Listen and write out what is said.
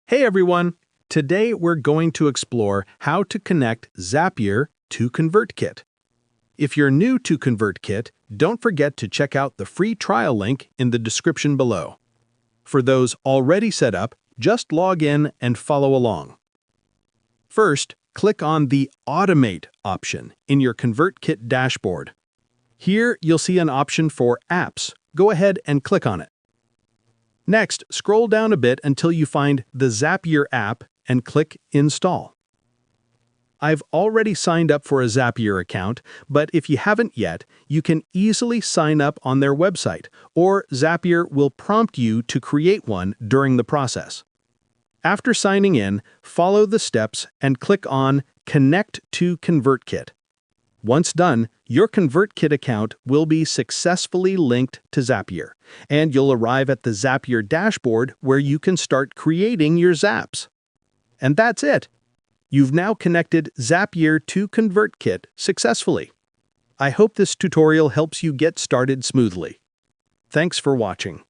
Hey everyone! Today we're going to explore how to connect Zapier to ConvertKit. If you're new to ConvertKit, don't forget to check out the free trial link in the description below. For those already set up, just log in and follow along. First, click on the Automate option in your ConvertKit dashboard. Here you'll see an option for Apps. Go ahead and click on it. Next, scroll down a bit until you find the Zapier app and click Install. I've already signed up for a Zapier account, but if you haven't yet, you can easily sign up on their website, or Zapier will prompt you to create one during the process. After signing in, follow the steps and click on Connect to ConvertKit. Once done, your ConvertKit account will be successfully linked to Zapier, and you'll arrive at the Zapier dashboard where you can start creating your Zaps. And that's it! You've now connected Zapier to ConvertKit successfully. I hope this tutorial helps you get started smoothly. Thanks for watching.